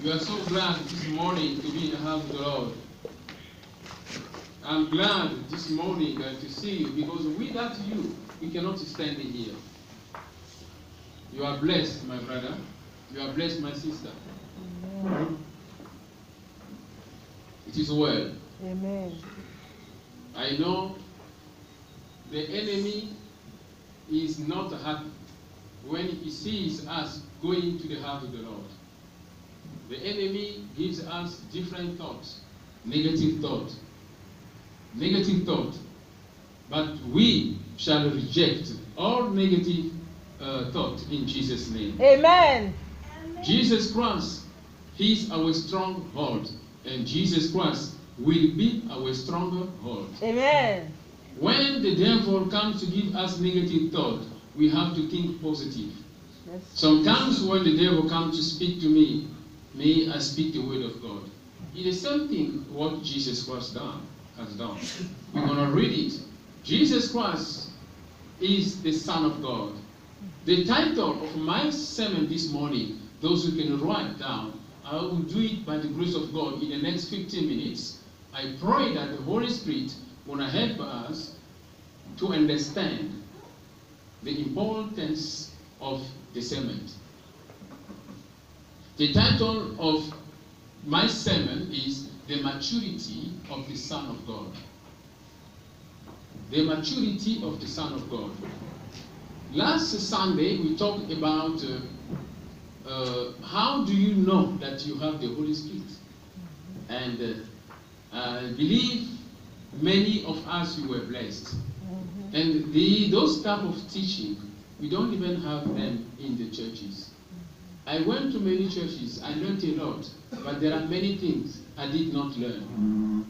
We are so glad this morning to be in the house of the Lord. I'm glad this morning to see you, because without you, we cannot stand here. You are blessed, my brother. You are blessed, my sister. Amen. It is well. Amen. I know the enemy is not happy when he sees us going to the house of the Lord. The enemy gives us different thoughts, negative thought. But we shall reject all negative thought in Jesus' name. Amen. Jesus Christ, He is our stronghold, and Jesus Christ will be our stronghold. Amen. When the devil comes to give us negative thought, we have to think positive. Yes. Sometimes when the devil comes to speak to me, I speak the word of God. It is something what Jesus Christ has done. We're going to read it. Jesus Christ is the Son of God. The title of my sermon this morning, those who can write down, I will do it by the grace of God in the next 15 minutes. I pray that the Holy Spirit will help us to understand the importance of the sermon. The title of my sermon is The Maturity of the Son of God. The maturity of the Son of God. Last Sunday we talked about how do you know that you have the Holy Spirit? And I believe many of us you were blessed. And those type of teaching, we don't even have them in the churches. I went to many churches, I learned a lot, but there are many things I did not learn.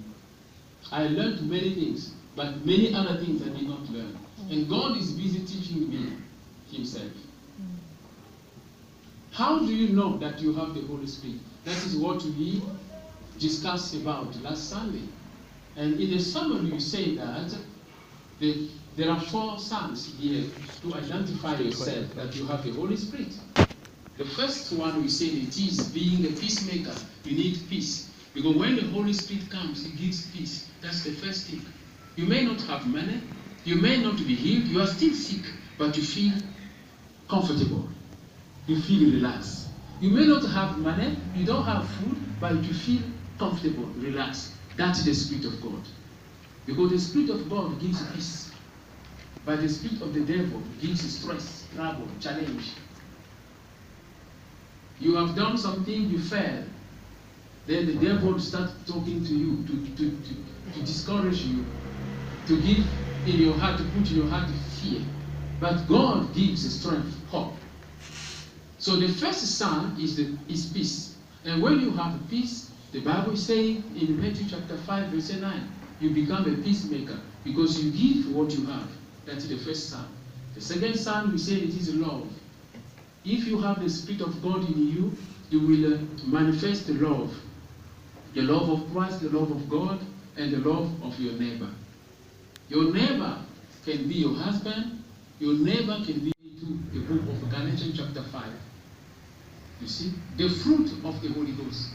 I learned many things, but many other things I did not learn. And God is busy teaching me Himself. How do you know that you have the Holy Spirit? That is what we discussed about last Sunday. And in the summary you say that there are 4 signs here to identify yourself that you have the Holy Spirit. The first one we said it is being a peacemaker. You need peace. Because when the Holy Spirit comes, He gives peace. That's the first thing. You may not have money. You may not be healed. You are still sick, but you feel comfortable. You feel relaxed. You may not have money. You don't have food, but you feel comfortable, relaxed. That's the Spirit of God. Because the Spirit of God gives peace. But the spirit of the devil gives stress, trouble, challenge. You have done something, you fail. Then the devil starts talking to you to discourage you, to give in your heart, to put in your heart fear. But God gives strength, hope. So the first sign is peace. And when you have peace, the Bible is saying in Matthew chapter 5, verse 9, you become a peacemaker because you give what you have. That's the first sign. The second sign, we say it is love. If you have the Spirit of God in you, you will manifest the love. The love of Christ, the love of God, and the love of your neighbor. Your neighbor can be your husband. Your neighbor can be to the book of Galatians chapter 5. You see, the fruit of the Holy Ghost.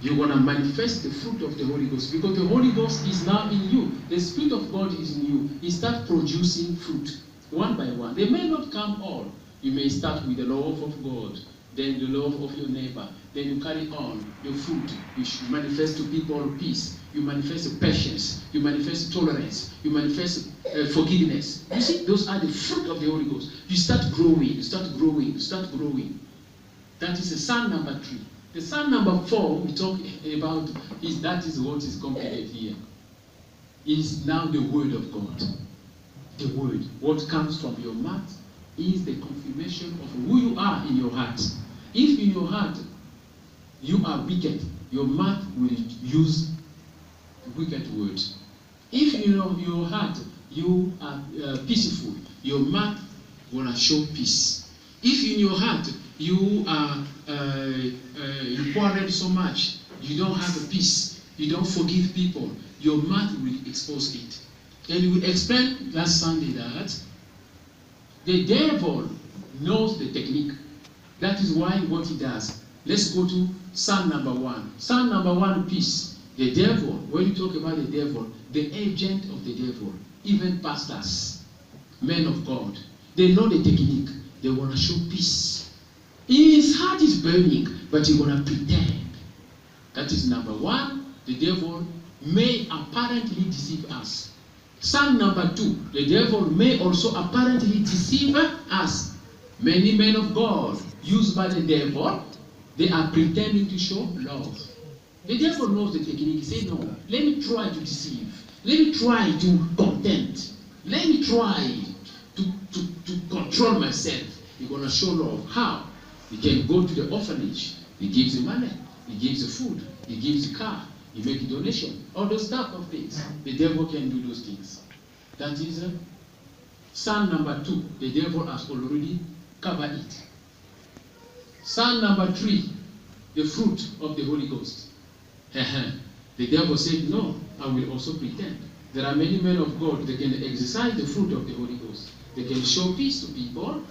You want to manifest the fruit of the Holy Ghost because the Holy Ghost is now in you. The Spirit of God is in you. He starts producing fruit one by one. They may not come all. You may start with the love of God, then the love of your neighbor. Then you carry on your fruit. You should manifest to people peace. You manifest patience. You manifest tolerance. You manifest forgiveness. You see, those are the fruit of the Holy Ghost. You start growing. You start growing. You start growing. That is the sign number 3. The sign number 4 we talk about that is what is completed here. Is now the word of God. The word. What comes from your mouth is the confirmation of who you are in your heart. If in your heart you are wicked, your mouth will use wicked words. If in your heart you are peaceful, your mouth will show peace. If in your heart you are you quarrel so much, you don't have a peace, you don't forgive people, your mouth will expose it. And we explained last Sunday that the devil knows the technique. That is why what he does. Let's go to Psalm number 1. Psalm number 1, peace. The devil, when you talk about the devil, the agent of the devil, even pastors, men of God, they know the technique. They want to show peace. His heart is burning, but he want to pretend. That is number 1. The devil may apparently deceive us. Psalm number 2. The devil may also apparently deceive us. Many men of God used by the devil, they are pretending to show love. The devil knows the technique. He says, no, let me try to deceive. Let me try to content. Let me try to control myself. You're going to show love. How? You can go to the orphanage. He gives you money. He gives you food. He gives you car. He makes a donation. All those type of things. The devil can do those things. That is Psalm number 2. The devil has already covered it. Psalm number 3. The fruit of the Holy Ghost. The devil said, no, I will also pretend. There are many men of God that can exercise the fruit of the Holy Ghost. They can show peace to people.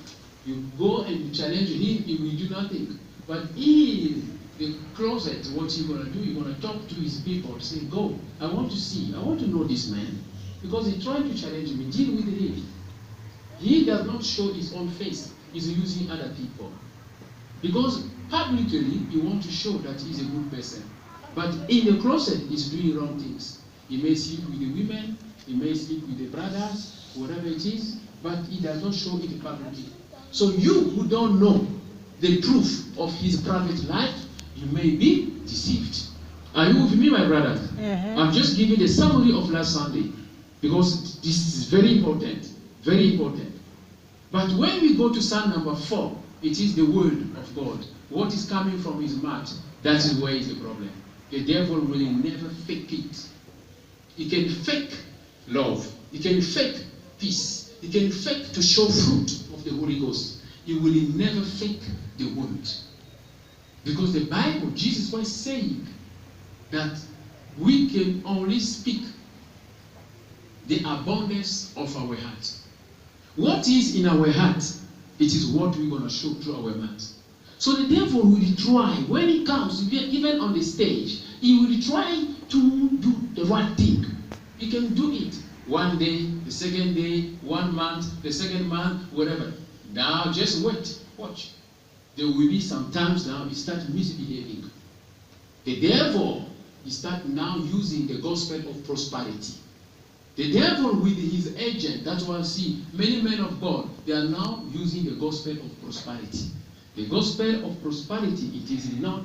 You go and you challenge him, he will do nothing. But in the closet, what you're going to do, you're going to talk to his people, say, go, I want to see, I want to know this man. Because he tried to challenge me, deal with him. He does not show his own face. He's using other people. Because publicly, he wants to show that he's a good person. But in the closet, he's doing wrong things. He may sleep with the women, he may sleep with the brothers, whatever it is, but he does not show it publicly. So you who don't know the truth of his private life, you may be deceived. Are you with me, my brothers? I'm just giving the summary of last Sunday, because this is very important, very important. But when we go to Psalm number 4, it is the word of God. What is coming from his mouth, that is where is the problem. The devil will never fake it. He can fake love. He can fake peace. He can fake to show fruit of the Holy Ghost. He will never fake the word. Because the Bible, Jesus was saying that we can only speak the abundance of our heart. What is in our heart, it is what we're going to show through our mouth. So the devil will try, when he comes, even on the stage, he will try to do the right thing. He can do it one day, the second day, 1 month, the second month, whatever. Now just wait, watch. There will be some times now he starts misbehaving. The devil, he starts now using the gospel of prosperity. The devil with his agent, that's why I see many men of God, they are now using the gospel of prosperity. The gospel of prosperity, it is not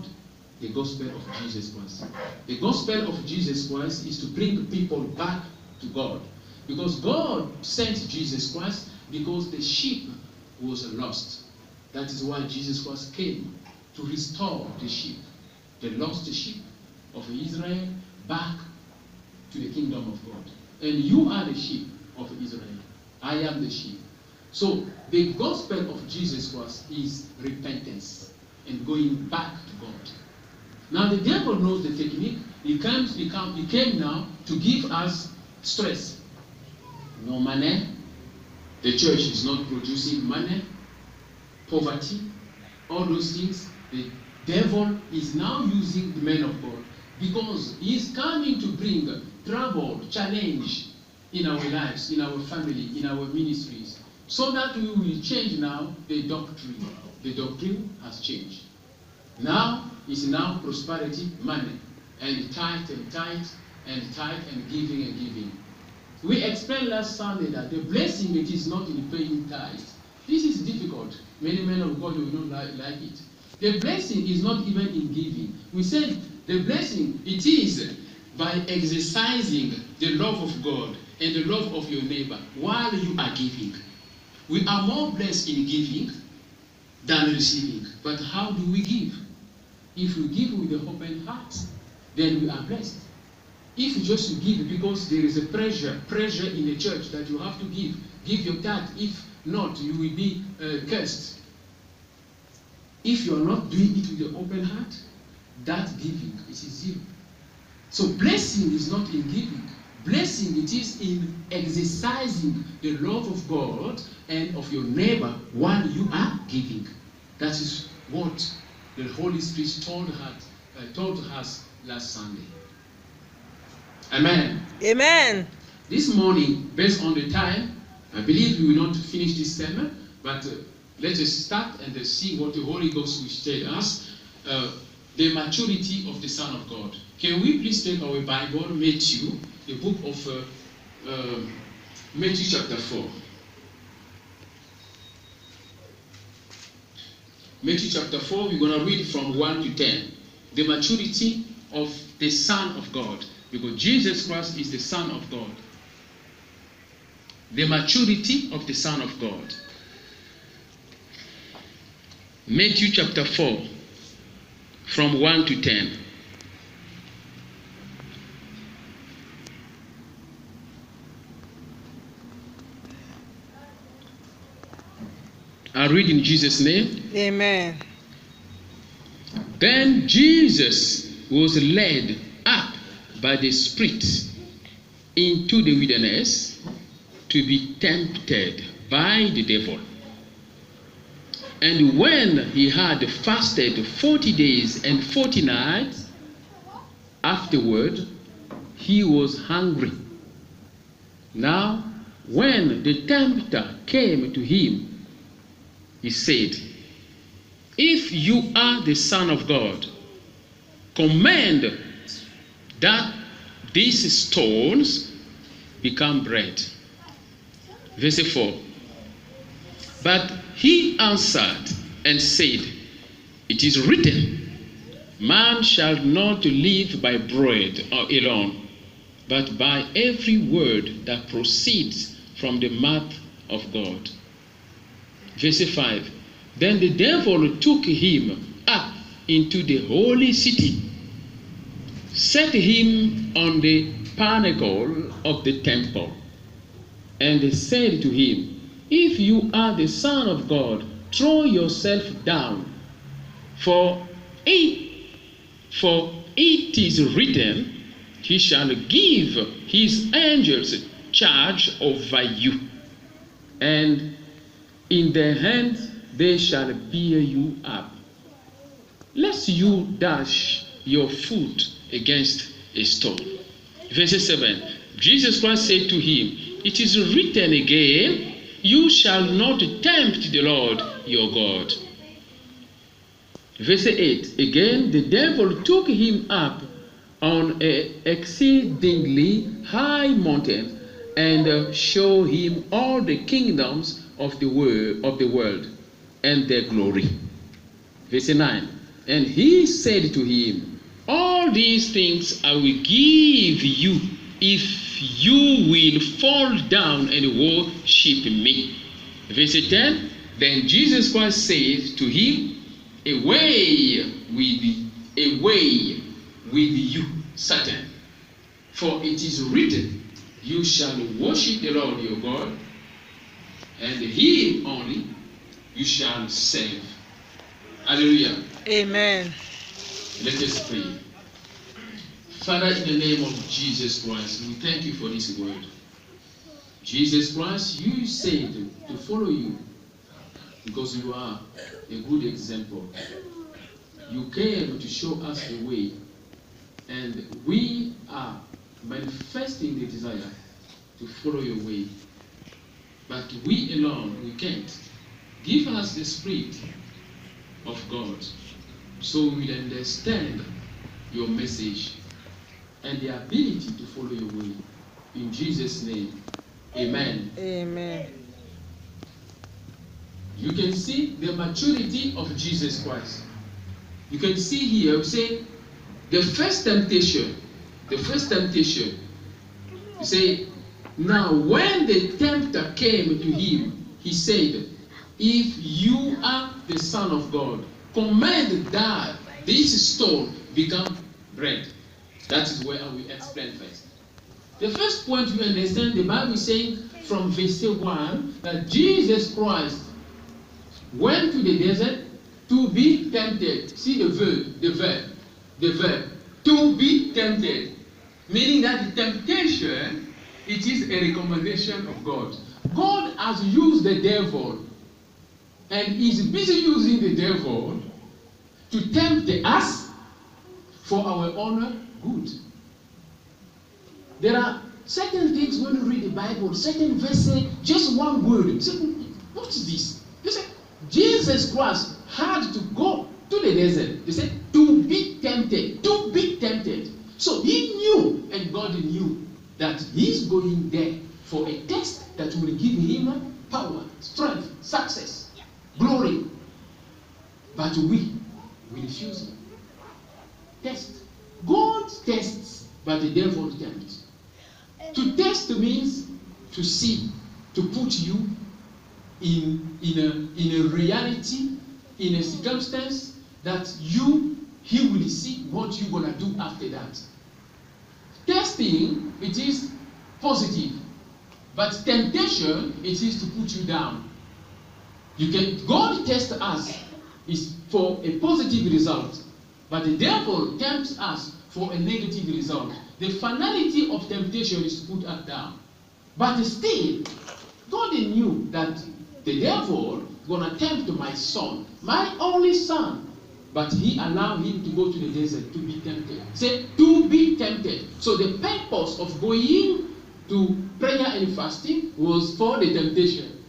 the gospel of Jesus Christ. The gospel of Jesus Christ is to bring people back to God. Because God sent Jesus Christ because the sheep was lost. That is why Jesus Christ came to restore the sheep, the lost sheep of Israel, back to the kingdom of God. And you are the sheep of Israel. I am the sheep. So the gospel of Jesus Christ is repentance and going back to God. Now the devil knows the technique. He came now to give us stress. No money. The church is not producing money. Poverty. All those things. The devil is now using the men of God because he is coming to bring trouble, challenge in our lives, in our family, in our ministries, so that we will change now the doctrine. The doctrine has changed. Now it's now prosperity, money, and tithe and tithe and tithe and giving. We explained last Sunday that the blessing, it is not in paying tithe. This is difficult. Many men of God will not like it. The blessing is not even in giving. We said the blessing, it is by exercising the love of God and the love of your neighbor while you are giving. We are more blessed in giving than receiving. But how do we give? If we give with the open heart, then we are blessed. If you just give because there is a pressure in the church that you have to give your tithe. If not, you will be cursed. If you are not doing it with the open heart, that giving is zero. So blessing is not in giving. Blessing, it is in exercising the love of God and of your neighbor while you are giving. That is what the Holy Spirit told us last Sunday. Amen. Amen. This morning, based on the time, I believe we will not finish this sermon, but let us start and see what the Holy Ghost will tell us. The maturity of the Son of God. Can we please take our Bible, Matthew, the book of Matthew chapter 4. Matthew chapter 4, we're going to read from 1 to 10. The maturity of the Son of God. Because Jesus Christ is the Son of God. The maturity of the Son of God. Matthew chapter 4, from 1 to 10. I read in Jesus' name. Amen. Then Jesus was led up by the Spirit into the wilderness to be tempted by the devil. And when he had fasted 40 days and 40 nights, afterward he was hungry. Now, when the tempter came to him, he said, "If you are the Son of God, command that these stones become bread." Verse 4. But he answered and said, "It is written, man shall not live by bread alone, but by every word that proceeds from the mouth of God." Verse 5. Then the devil took him up into the holy city, set him on the pinnacle of the temple, and said to him, "If you are the Son of God, throw yourself down, for it is written, he shall give his angels charge over you, and in their hands they shall bear you up, lest you dash your foot against a stone." Verse 7. Jesus Christ said to him, "It is written again, you shall not tempt the Lord your God." Verse 8. Again the devil took him up on an exceedingly high mountain and showed him all the kingdoms of the world and their glory. Verse 9. And he said to him, "All these things I will give you if you will fall down and worship me." Verse 10. Then Jesus Christ said to him, Away with you, Satan, for it is written, you shall worship the Lord your God, and him only you shall serve." Hallelujah. Amen. Let us pray. Father, in the name of Jesus Christ, we thank you for this word. Jesus Christ, you said to follow you because you are a good example. You came to show us the way, and we are manifesting the desire to follow your way. But we alone, we can't. Give us the Spirit of God so we will understand your message and the ability to follow your way. In Jesus' name, amen. Amen. You can see the maturity of Jesus Christ. You can see here, we say, the first temptation, you say, now when the tempter came to him, he said, "If you are the Son of God, command that this stone become bread." That is where I will explain first. The first point you understand, the Bible is saying from verse 1 that Jesus Christ went to the desert to be tempted. See the verb, to be tempted. Meaning that the temptation, it is a recommendation of God. God has used the devil and is busy using the devil to tempt us for our honor good. There are certain things when you read the Bible, certain verses, just one word. You say, what is this? You say, Jesus Christ had to go to the desert. They said, to be tempted, to be tempted. So he knew, and God knew, that he's going there for a test that will give him power, strength, success, glory. But we refuse him. Test. God tests, but the devil tempts. To test means to see, to put you in a reality, in a circumstance that he will see what you're going to do after that. Testing, it is positive. But temptation, it is to put you down. God tests us is for a positive result. But the devil tempts us for a negative result. The finality of temptation is to put us down. But still, God knew that the devil gonna tempt my son, my only son. But he allowed him to go to the desert to be tempted. Say, to be tempted. So the purpose of going to prayer and fasting was for the temptation.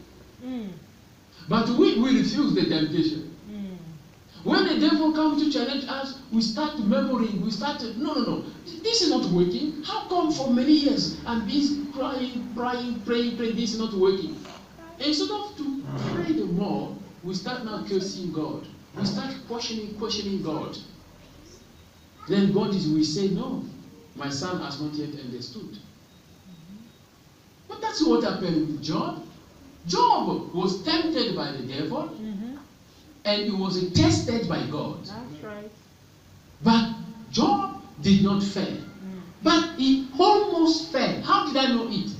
But we refuse the temptation. When the devil comes to challenge us, we start murmuring, we start, no, this is not working. How come for many years and been crying, praying, this is not working? Instead of to pray the more, we start now cursing God. We start questioning God. Then God will say, no, my son has not yet understood. But that's what happened with Job. Job was tempted by the devil. And he was tested by God. That's right. But Job did not fail. But he almost fell. How did I know it?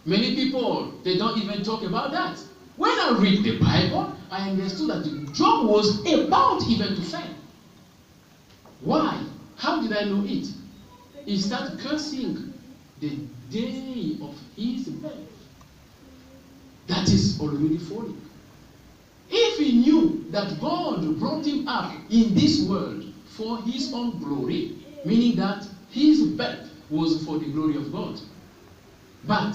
Many people, they don't even talk about that. When I read the Bible, I understood that Job was about even to fail. Why? How did I know it? He started cursing the day of his birth. That is already falling. If he knew that God brought him up in this world for his own glory, meaning that his birth was for the glory of God, but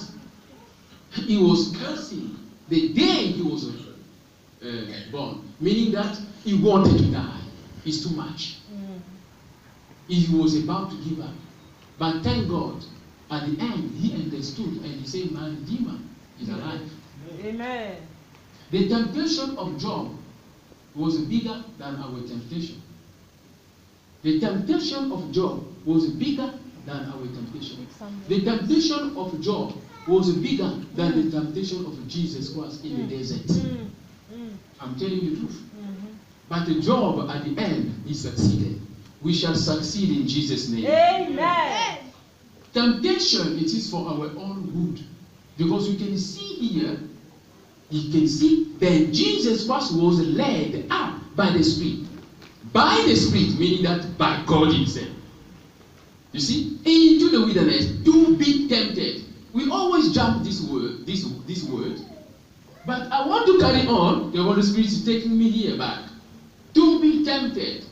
he was cursing the day he was born, meaning that he wanted to die. It's too much. He was about to give up. But thank God, at the end, he understood and he said, my Redeemer is alive. Amen. The temptation of Job was bigger than our temptation. The temptation of Job was bigger than our temptation. The temptation of Job was bigger than the temptation of Jesus Christ in the desert. I'm telling you the truth. But Job, at the end, he succeeded. We shall succeed in Jesus' name. Amen. Temptation, it is for our own good. Because you can see here, you can see that Jesus Christ was led up by the Spirit. By the Spirit, meaning that by God himself. You see, into the wilderness to be tempted. We always jump this word, this word. But I want to carry on. The Holy Spirit is taking me here back. To be tempted.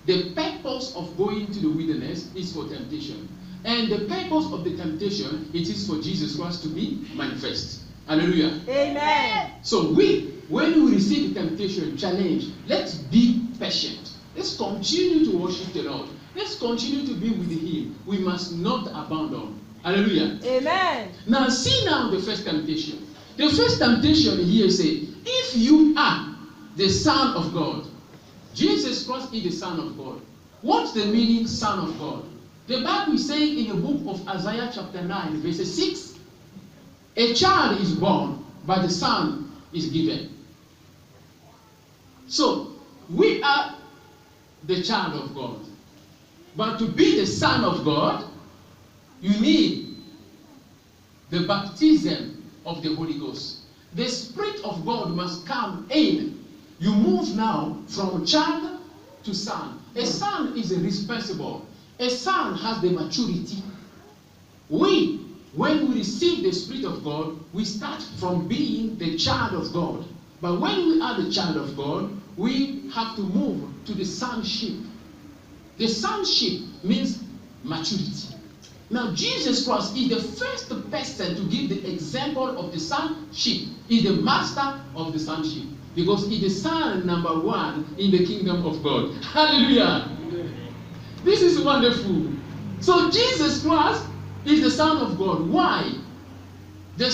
The purpose of going to the wilderness is for temptation. And the purpose of the temptation, it is for Jesus Christ to be manifest. Hallelujah. Amen. So when we receive the temptation, challenge, let's be patient. Let's continue to worship the Lord. Let's continue to be with him. We must not abandon. Hallelujah. Amen. Now see now the first temptation. The first temptation here says, if you are the Son of God, Jesus Christ is the Son of God. What's the meaning, Son of God? The Bible is saying in the book of Isaiah chapter 9, verse 6, a child is born, but the son is given. So, we are the child of God. But to be the Son of God, you need the baptism of the Holy Ghost. The Spirit of God must come in. You move now from child to son. A son is responsible. A son has the maturity. When we receive the Spirit of God, we start from being the child of God. But when we are the child of God, we have to move to the sonship. The sonship means maturity. Now, Jesus Christ is the first person to give the example of the sonship. He's the master of the sonship. Because he's the son number one in the kingdom of God. Hallelujah. This is wonderful. So Jesus Christ is the Son of God. Why? The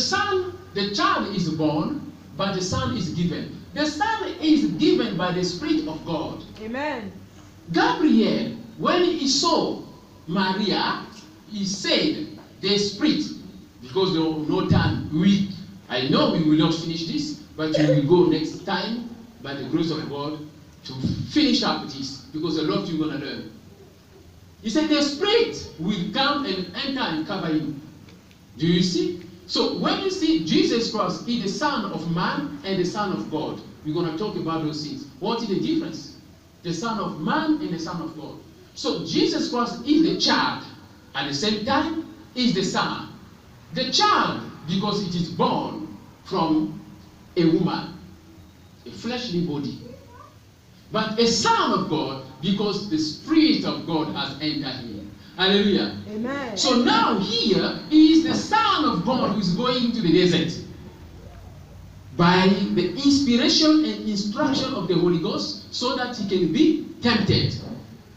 child is born, but the Son is given. The Son is given by the Spirit of God. Amen. Gabriel, when he saw Maria, he said, the Spirit, because no time, I know we will not finish this, but we will go next time, by the grace of God, to finish up this, because a lot you're going to learn. He said, the Spirit will come and enter and cover you. Do you see? So when you see Jesus Christ is the Son of Man and the Son of God, we're going to talk about those things. What is the difference? The Son of Man and the Son of God. So Jesus Christ is the child. At the same time, is the Son. The child, because it is born from a woman, a fleshly body. But a son of God, because the Spirit of God has entered here. Hallelujah. Amen. So now here is the Son of God who is going to the desert. By the inspiration and instruction of the Holy Ghost, so that he can be tempted.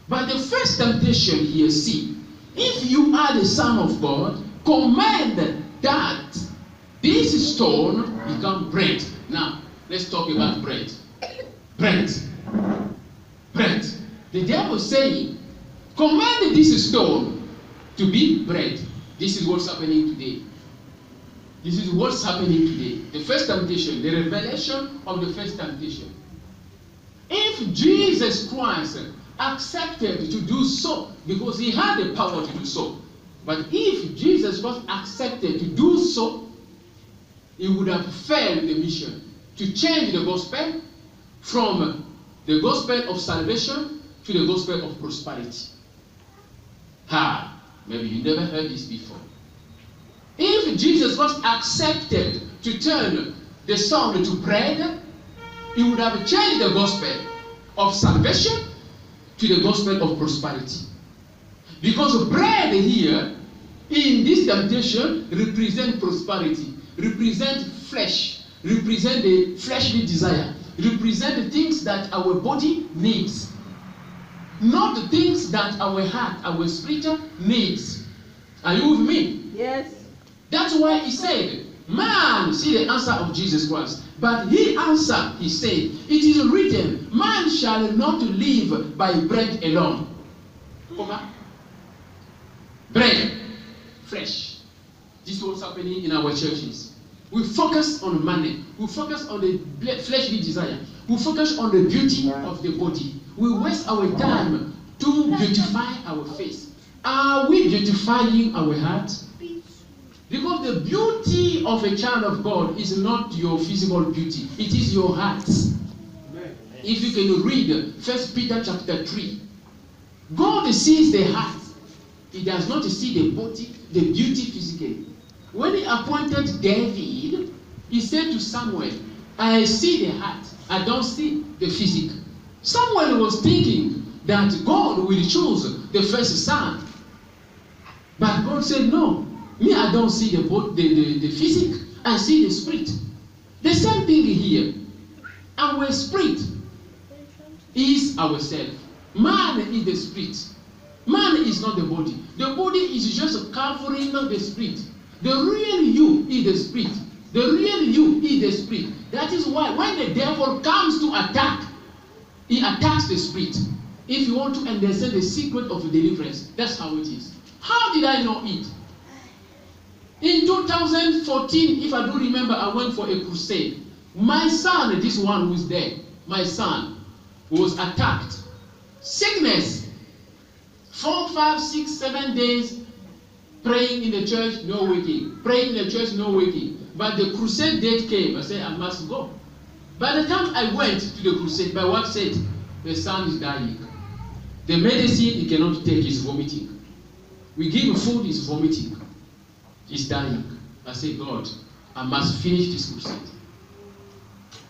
But the first temptation here, see, if you are the Son of God, command that this stone become bread. Now, let's talk about bread. Bread. Bread. The devil is saying, command this stone to be bread. This is what's happening today. This is what's happening today. The first temptation, the revelation of the first temptation. If Jesus Christ accepted to do so, because he had the power to do so, but if Jesus was accepted to do so, he would have failed the mission to change the gospel from the gospel of salvation to the gospel of prosperity. Maybe you never heard this before. If Jesus was accepted to turn the stone to bread, he would have changed the gospel of salvation to the gospel of prosperity. Because bread here, in this temptation, represent prosperity, represent flesh, represent the fleshly desire, represent the things that our body needs, not the things that our heart, our spirit needs. Are you with me? Yes. That's why he said, man, see the answer of Jesus Christ. But he answered, he said, it is written, man shall not live by bread alone. Bread, flesh. This is what's happening in our churches. We focus on money. We focus on the fleshly desire. We focus on the beauty of the body. We waste our time to beautify our face. Are we beautifying our heart? Because the beauty of a child of God is not your physical beauty. It is your heart. Amen. If you can read 1 Peter chapter 3, God sees the heart. He does not see the body, the beauty physically. When he appointed David, he said to Samuel, I see the heart. I don't see the physique. Samuel was thinking that God will choose the first son. But God said, no. Me, I don't see the physique. I see the spirit. The same thing here. Our spirit is ourself. Man is the spirit. Man is not the body. The body is just covering the spirit. The real you is the spirit. The real you is the spirit. That is why when the devil comes to attack, he attacks the spirit. If you want to understand the secret of deliverance, that's how it is. How did I know it? In 2014, if I do remember, I went for a crusade. My son, this one who is there, my son, was attacked. Sickness. 4, 5, 6, 7 days praying in the church, no waking. Praying in the church, no waking. But the crusade date came. I said, I must go. By the time I went to the crusade, my wife said, the son is dying. The medicine he cannot take is vomiting. We give him food, he's vomiting. He's dying. I said, God, I must finish this crusade.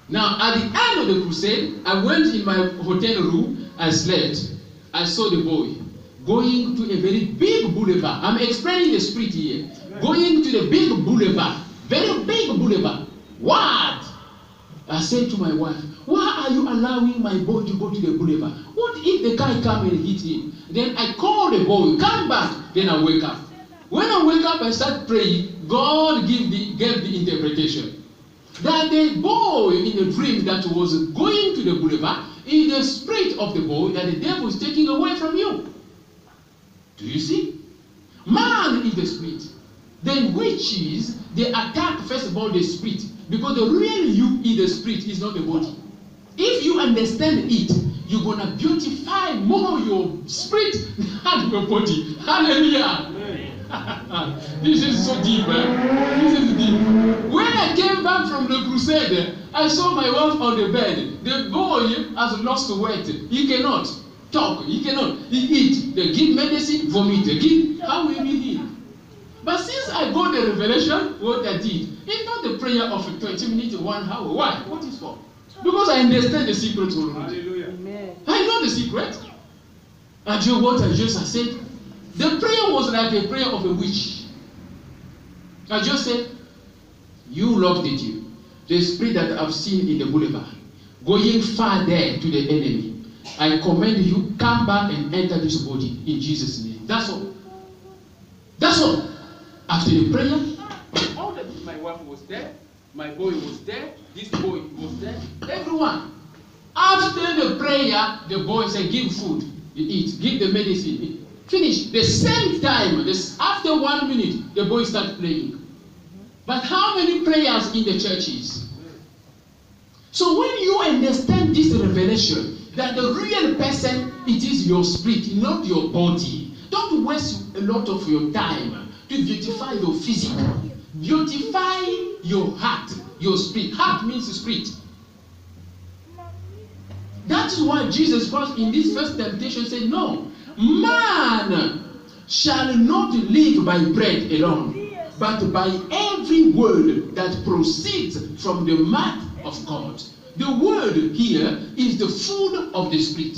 Now, at the end of the crusade, I went in my hotel room. I slept, I saw the boy going to a very big boulevard. I'm explaining the spirit here. Going to the big boulevard, very big boulevard. What? I said to my wife, why are you allowing my boy to go to the boulevard? What if the guy come and hit him? Then I call the boy, come back. Then I wake up. When I wake up, I start praying. God gave the interpretation that the boy in the dream that was going to the boulevard is the spirit of the boy that the devil is taking away from you. Do you see? Man is the spirit. The witches, they attack first of all the spirit, because the real you is the spirit, is not the body. If you understand it, you're gonna beautify more your spirit than your body. Hallelujah. This is so deep, man. This is deep. When I came back from the crusade, I saw my wife on the bed. The boy has lost weight. He cannot talk. He cannot. He eat. They give medicine, vomit. They give. How will he heal? But since I got the revelation, what I did, it's not the prayer of 20 minutes, 1 hour. Why? What is for? Because I understand the secret already. Hallelujah. Amen. I know the secret. And you know what I said? The prayer was like a prayer of a witch. I just said, you loved it, you. The spirit that I've seen in the boulevard, going far there to the enemy. I command you, come back and enter this body in Jesus' name. That's all. That's all. After the prayer, my wife was there, my boy was there, this boy was there, everyone. After the prayer, the boy said, give food, you eat, give the medicine, eat. Finish. The same time, after 1 minute, the boy started playing. But how many prayers in the churches? So when you understand this revelation, that the real person, it is your spirit, not your body. Don't waste a lot of your time to beautify your physique. Beautify your heart, your spirit. Heart means spirit. That is why Jesus Christ in this first temptation said, no, man shall not live by bread alone, but by every word that proceeds from the mouth of God. The word here is the food of the spirit.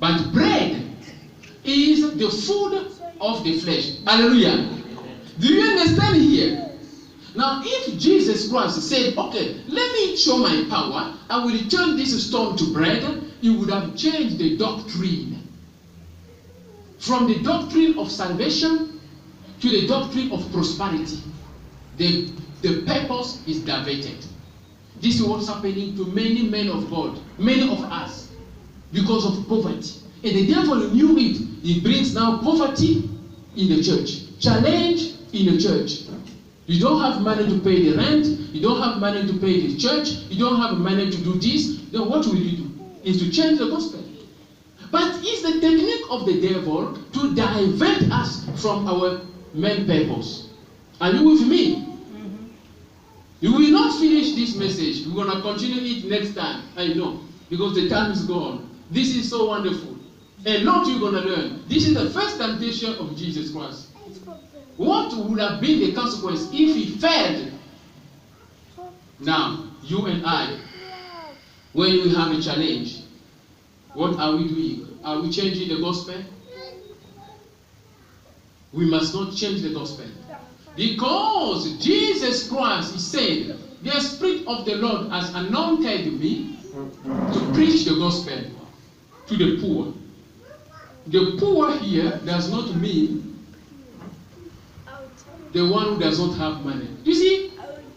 But bread is the food of the flesh. Hallelujah. Do you understand here? Now, if Jesus Christ said, okay, let me show my power, I will turn this stone to bread, he would have changed the doctrine. From the doctrine of salvation to the doctrine of prosperity. The purpose is diverted. This is what's happening to many men of God, many of us, because of poverty. And the devil knew it. He brings now poverty in the church, challenge in the church. You don't have money to pay the rent, you don't have money to pay the church, you don't have money to do this, then what will you do? Is to change the gospel. But it's the technique of the devil to divert us from our main purpose. Are you with me? Mm-hmm. You will not finish this message. We're going to continue it next time. I know. Because the time is gone. This is so wonderful. A lot you're going to learn. This is the first temptation of Jesus Christ. What would have been the consequence if he failed? Now, you and I, when we have a challenge, what are we doing? Are we changing the gospel? We must not change the gospel. Because Jesus Christ, he said, the Spirit of the Lord has anointed me to preach the gospel to the poor. The poor here does not mean the one who does not have money. You see,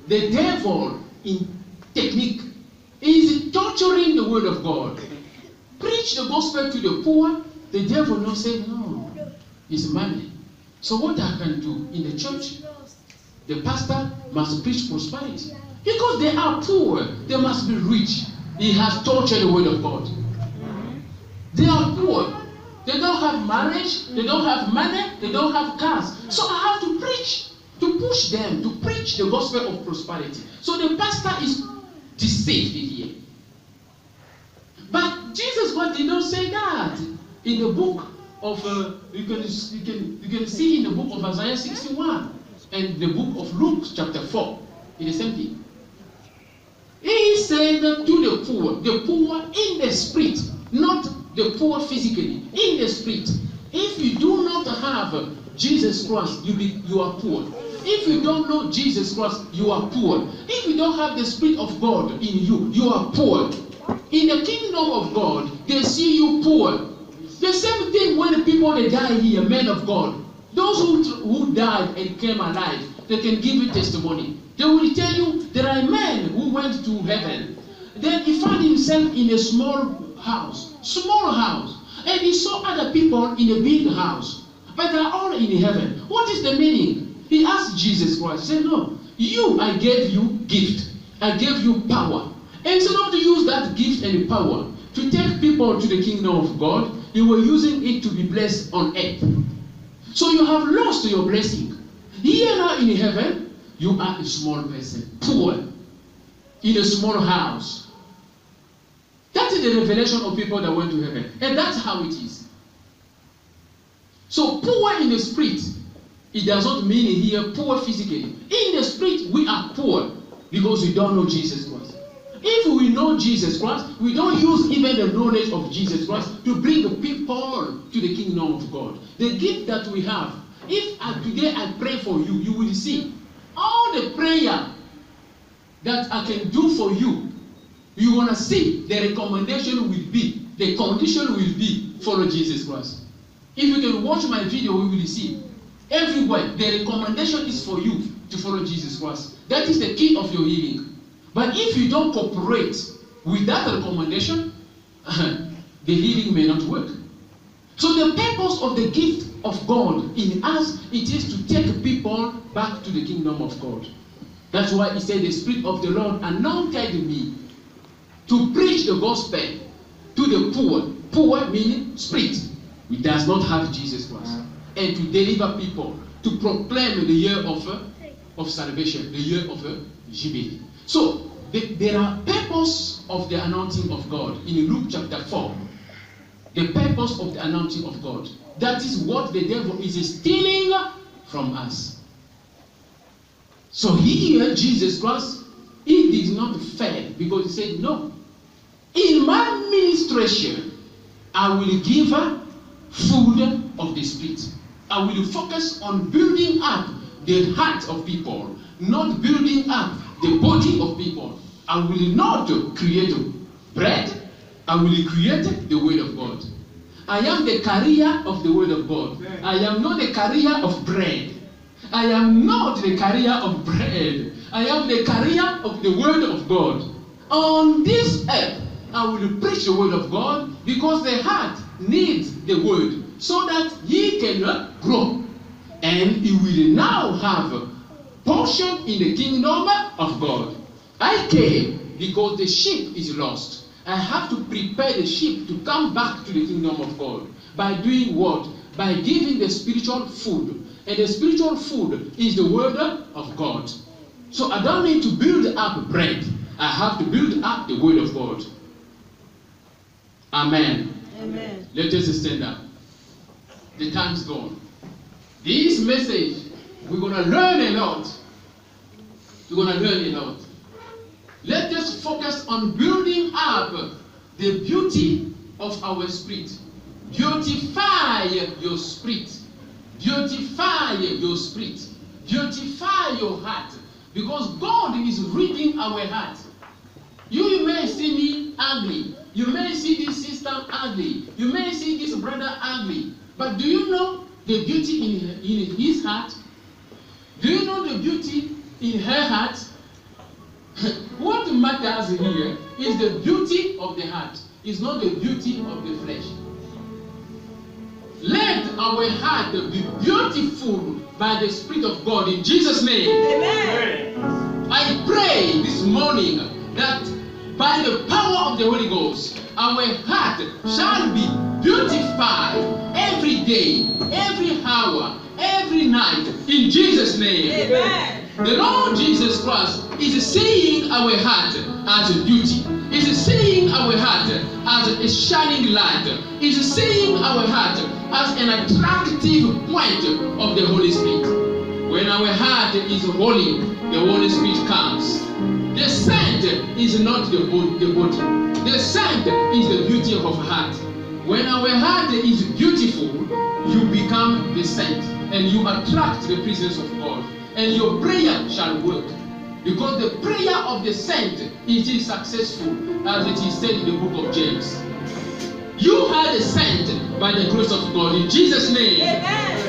the devil in technique is torturing the word of God. Preach the gospel to the poor, the devil will not say, no, it's money. So what I can do in the church, the pastor must preach prosperity. Because they are poor, they must be rich. He has tortured the word of God. They are poor. They don't have marriage, they don't have money, they don't have cars. So I have to preach, to push them, to preach the gospel of prosperity. So the pastor is deceived here. But Jesus Christ did not say that. In the book of, you can see in the book of Isaiah 61 and the book of Luke chapter 4, it's the same thing. He said to the poor in the spirit, not the poor physically, in the spirit. If you do not have Jesus Christ, you are poor. If you don't know Jesus Christ, you are poor. If you don't have the Spirit of God in you, you are poor. In the kingdom of God, they see you poor. The same thing when the people they die here, men of God. Those who died and came alive, they can give you testimony. They will tell you there are men who went to heaven. Then he found himself in a small house, and he saw other people in a big house. But they are all in heaven. What is the meaning? He asked Jesus Christ. He said, no, I gave you gift. I gave you power. And instead of to use that gift and power to take people to the kingdom of God, you were using it to be blessed on earth. So you have lost your blessing. Here now in heaven, you are a small person, poor, in a small house. That is the revelation of people that went to heaven. And that's how it is. So poor in the spirit, it does not mean here poor physically. In the spirit, we are poor because we don't know Jesus Christ. If we know Jesus Christ, we don't use even the knowledge of Jesus Christ to bring the people to the kingdom of God. The gift that we have, if today I pray for you, you will see all the prayer that I can do for you. You want to see the recommendation will be, the condition will be, follow Jesus Christ. If you can watch my video, you will see everywhere the recommendation is for you to follow Jesus Christ. That is the key of your healing. But if you don't cooperate with that recommendation, the healing may not work. So the purpose of the gift of God in us, it is to take people back to the kingdom of God. That's why he said, the Spirit of the Lord anointed me to preach the gospel to the poor. Poor meaning spirit, which does not have Jesus Christ. And to deliver people, to proclaim the year of salvation, the year of Jubilee. So, there are purpose of the anointing of God in Luke chapter 4. The purpose of the anointing of God. That is what the devil is stealing from us. So here, Jesus Christ, he did not fail because he said, no. In my ministration, I will give food of the Spirit. I will focus on building up the heart of people, not building up the body of people. I will not create bread. I will create the word of God. I am the carrier of the word of God. I am not the carrier of bread. I am not the carrier of bread. I am the carrier of the word of God. On this earth, I will preach the word of God because the heart needs the word so that he can grow. And he will now have a portion in the kingdom of God. I came because the sheep is lost. I have to prepare the sheep to come back to the kingdom of God. By doing what? By giving the spiritual food. And the spiritual food is the word of God. So I don't need to build up bread. I have to build up the word of God. Amen. Amen. Let us stand up. The time's gone. This message, we're going to learn a lot. We're going to learn a lot. Let us focus on building up the beauty of our spirit. Beautify your spirit. Beautify your spirit. Beautify your heart. Because God is reading our heart. You may see me ugly. You may see this sister ugly. You may see this brother ugly. But do you know the beauty in his heart? Do you know the beauty in her heart? What matters here is the beauty of the heart. It's not the beauty of the flesh. Let our heart be beautiful by the Spirit of God in Jesus' name. Amen. I pray this morning that by the power of the Holy Ghost, our heart shall be beautified every day, every hour, every night, in Jesus' name. Amen. The Lord Jesus Christ is seeing our heart as a beauty. Is seeing our heart as a shining light. Is seeing our heart as an attractive point of the Holy Spirit. When our heart is holy, the Holy Spirit comes. The scent is not the body. The scent is the beauty of heart. When our heart is beautiful, you become the scent, and you attract the presence of God, and your prayer shall work. Because the prayer of the saint is successful, as it is said in the book of James. You are the saint by the grace of God. In Jesus' name. Amen.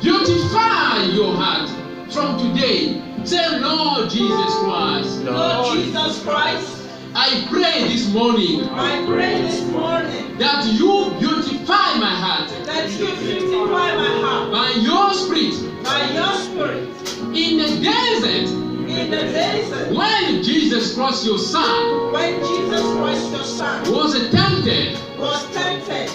Beautify your heart from today. Say, Lord Jesus Christ. Lord Jesus Christ, I pray this morning I pray this morning that you beautify my heart that you beautify my heart by your spirit. by your spirit. In the desert, In the desert, when Jesus Christ, your son, when Jesus Christ your son was tempted, was tempted,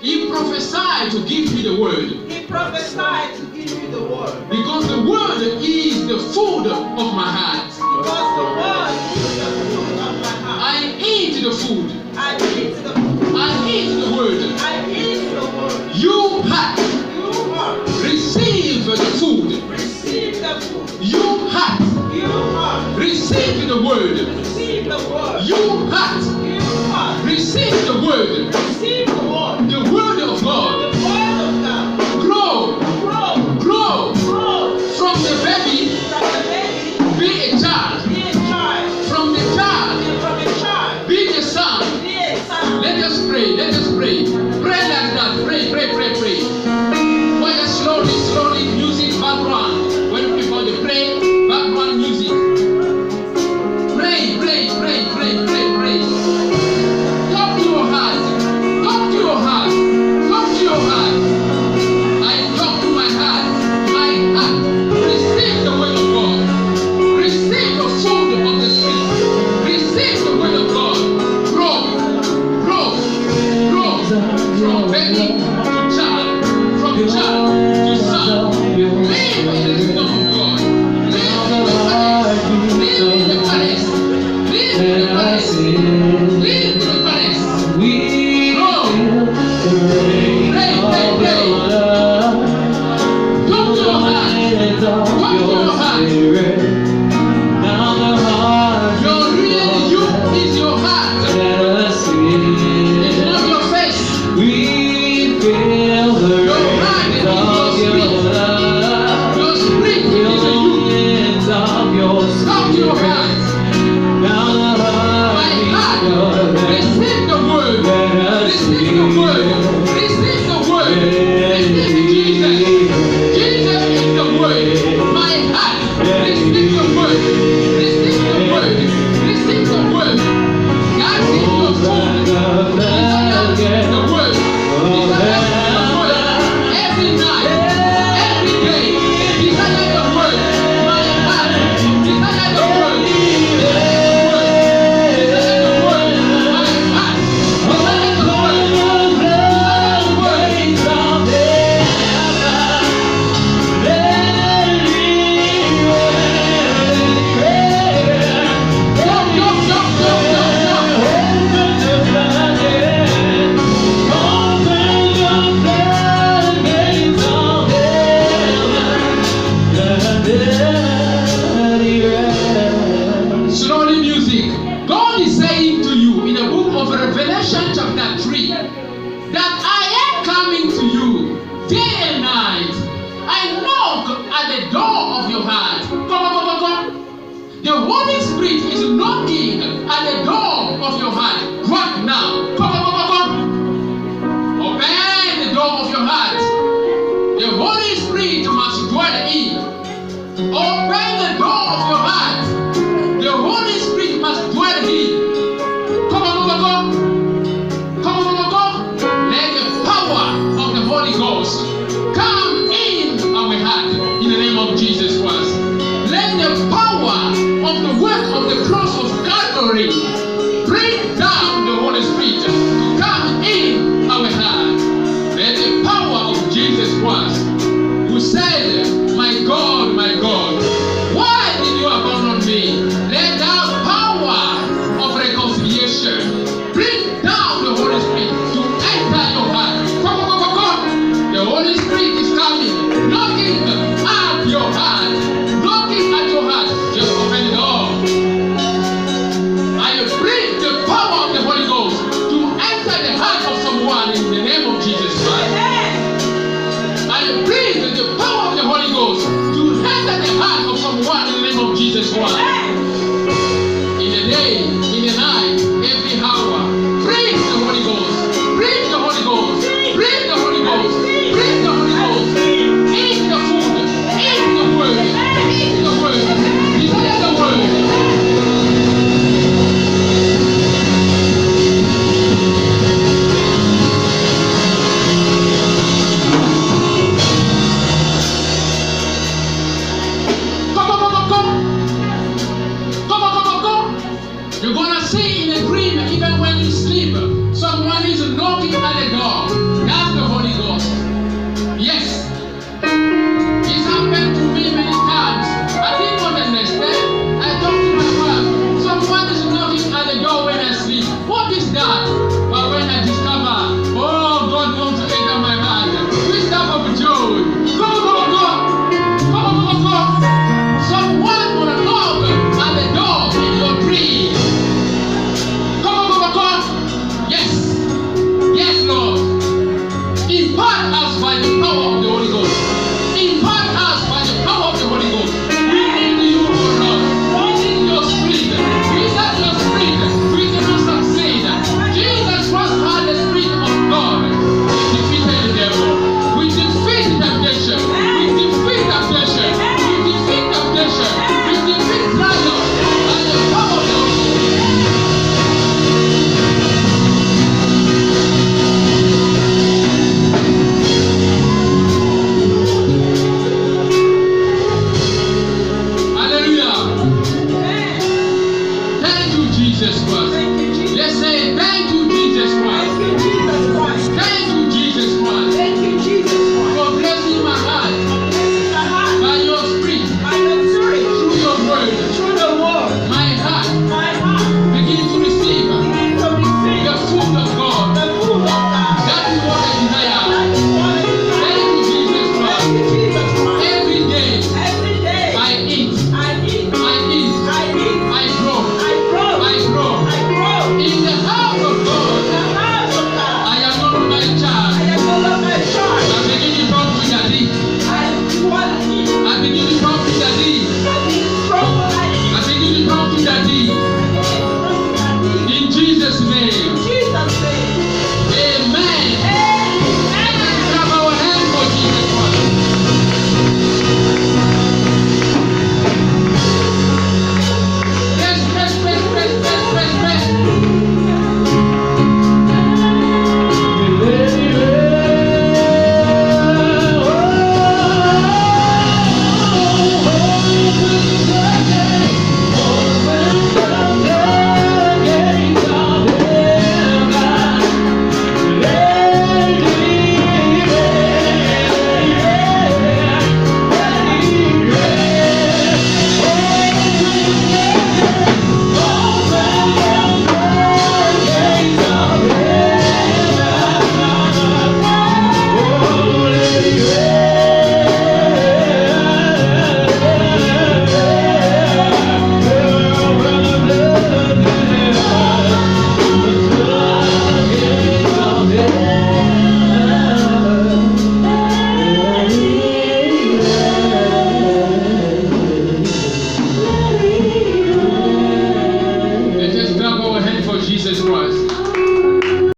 he prophesied to give me the word. he prophesied to give you the word. Because the word is the food of my heart. Because the word is the food of my heart. I eat the food. I eat the food. I eat the word. I eat the word. You heart, You heart, receive the food. receive the food. You heart, You heart, receive the word. receive the word. You heart, You heart, receive the word. receive the word. The word of The God. word of God. Grow, Grow, grow grow from the baby. from the baby, Be a child. be a child, From the child, and from a child, be the son. be a son. Let us pray. Let us pray. Pray like that. Pray, pray, pray, pray. Quiet, slowly, slowly. Music background. When people they pray, background music. Pray, pray, pray, pray, pray, pray. Talk to your heart. Talk to your heart. Talk to your heart. I talk to my heart. My heart. Receive the word of God. Receive the food of the Spirit. Receive the word of God. Grow, grow, grow. From baby to child. From child to son. Live in the kingdom of God. Live in the palace. Live in the palace. Live in the palace. Live in the palace. Grow. Pray, pray, pray. Talk to your heart. Talk to your heart. Your real you is your heart. It's not your face. Your spirit is a you. Talk to your heart. My heart. Receive the word. Receive the word. Receive the word. Receive Jesus. Jesus is the word. My heart. Receive the word. Receive the word. Receive the word. God is your food. Desire the word. Desire the word. Every night. Every day. Desire the word. My heart. Desire the word. Desire the word. My heart. Desire the word. Desire the word. Jump, jump, jump, jump, jump, jump. Slowly music. God is saying to you in the book of Revelation chapter 3 that I am coming to you day and night. I knock at the door of your heart. Come, come, come, come. The Holy Spirit is knocking at the door of your heart right now. Come, come, come, come. Open the door of your heart. The Holy Spirit must dwell in. Open